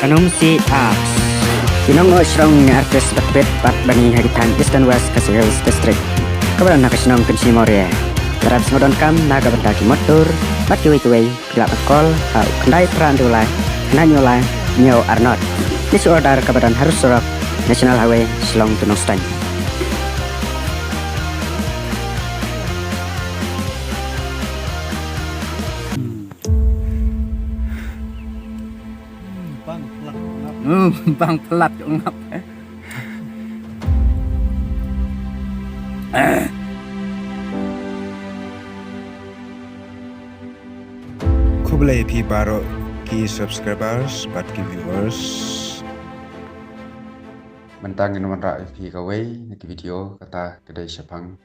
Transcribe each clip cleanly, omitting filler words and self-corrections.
Anumsi Arts. Pinong Oshrong Artis Bakbet Pat Bani Hagitan Eastern West Kasihils District. Kabaran Nakasinong Kunsimorye. Darab Snodon Kam Naga Bentaki Motor. Bat Kiwi Gelap Kol Hau Kendai Perandulai Nanyolai Nyo Arnott. This order kabaran harus sorok National Highway Silong Tunostang. Bang pelat ngap. Kublai pi baro ki subscribers but ki viewers. Mentang nomor rak pi kawai nak video kata kedai Sepang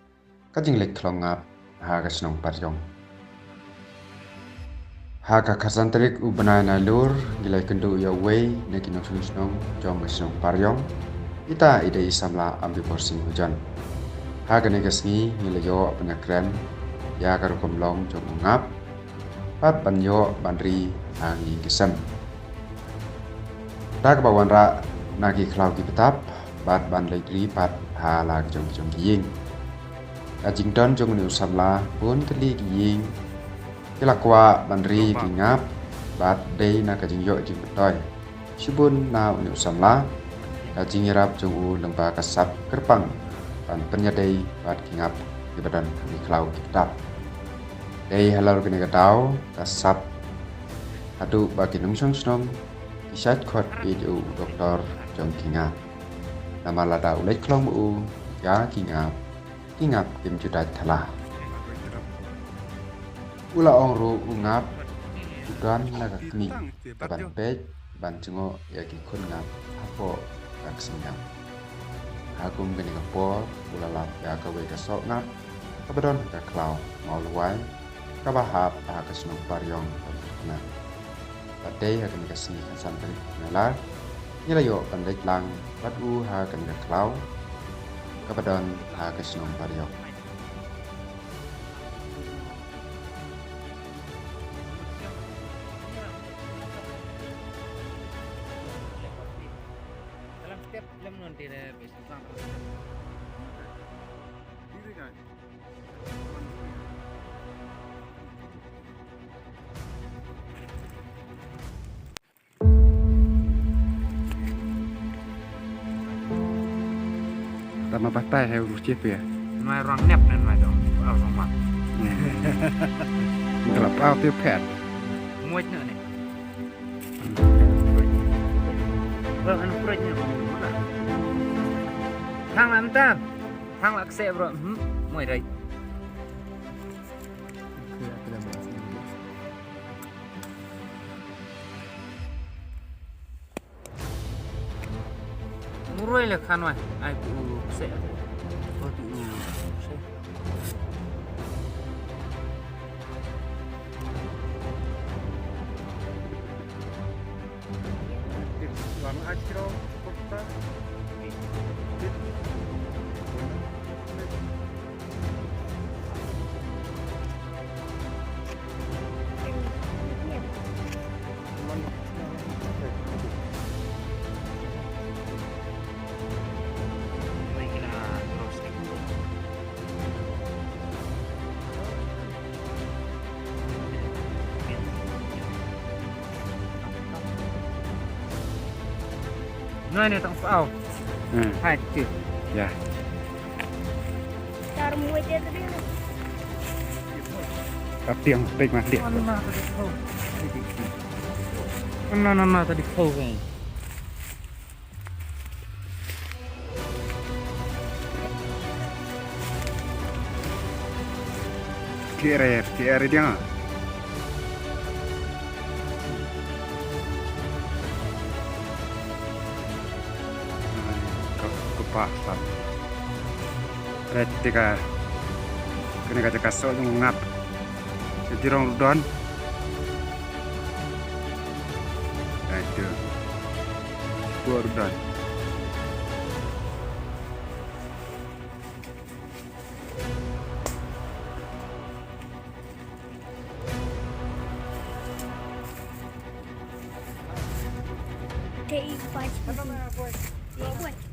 kajing lek klongap ha kasnong parjong. Haka kasantrik ubenai na lur gilai kendu ya wei neki nong jong kasnong paryong ita ide isamla ambi porsing hujan. Haka negasni nilayo penakran ya karukom long jong ngap pat banyo bandri hangi kesem. Tak bawan ra nagi klau ki petap bat ban leidri pat hala jong giying. Ajing don jong ni usamla pun keli giying kilakwa bandri gingap bat day na kajing yo jing betoy subun na uni usamla kajing yarap jong u lengba kasap kerpang pan penyadai bat gingap di badan di klau kitap day halal kini katau kasap adu bagi nungsong snom isat kot idu doktor jong gingap nama lada ulai klong u ya gingap kim judat telah Ula ongro ungap udan naga kini ban pej ban cengo yaki kun ngap apo kak singap hagum gini kapo ula lap ya kawe kasok ngap kabadon ka klau mau luai kabahap kasenong paryong na patay hagan kasi kasantri ngalar nilayo pandait lang padu hagan ka klau kabadon kasenong paryong Setiap film nanti ada besok sampai. Tama patay hay urusi ya. Mai orang nep dan mai dong.เอาสองมัด Gelap au pi pet. มวยเนี่ยนี่อันปรเนี่ยทางนั้นตามทางหลักเสบรมวยไรมุรวยเลยขันไว้ไอ้ปูเสบปูเสบVamos a tirar o cortar. Nơi này tặng phao hai chữ Ya. Cara muat dia tadi. Tiang pek mah dia. Mana tadi kau kan Kira dia. Kepasan. Ketika kena kaca kasut ngap. Jadi rong don. Itu. Buat don.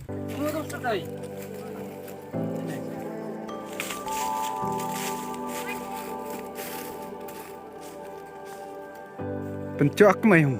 Turun sedai. Pencok mai hung.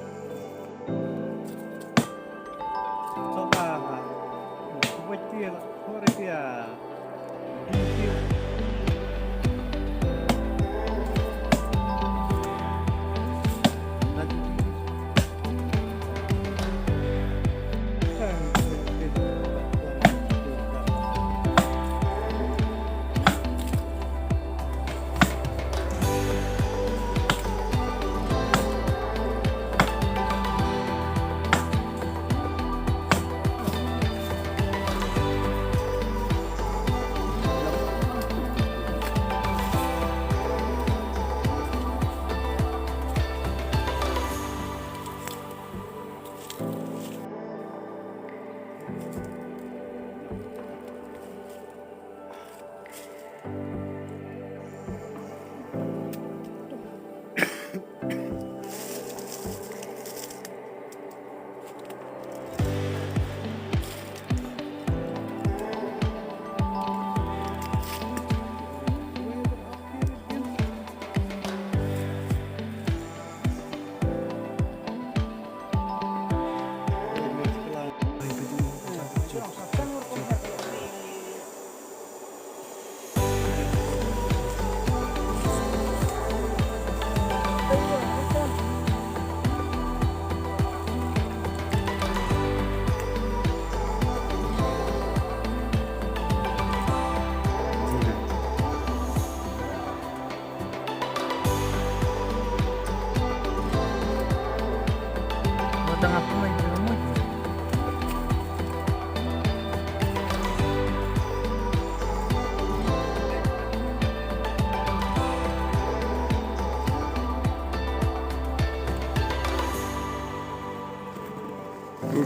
Tengah pemain kamu.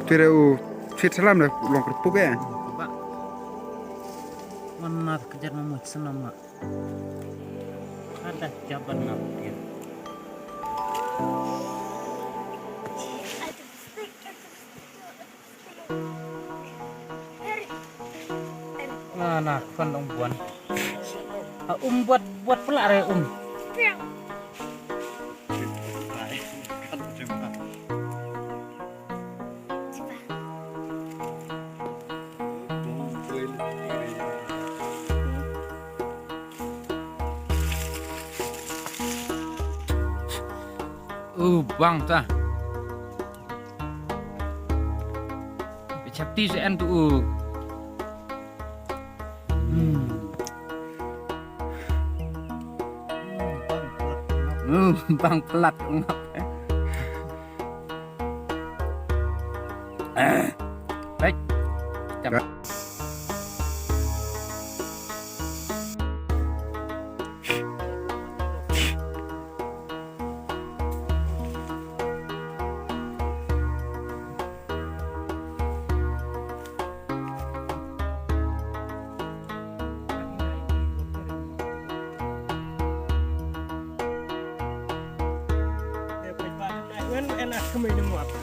Pira fit salam dah long kerpuk ya. Pak. Mana kejar nama senam mak. Ada jaban nak. Nah, kan buat buat pelak re bang ta. Chapti se en tu bang pelat ngap. Baik. Jam. Enak kemana muat.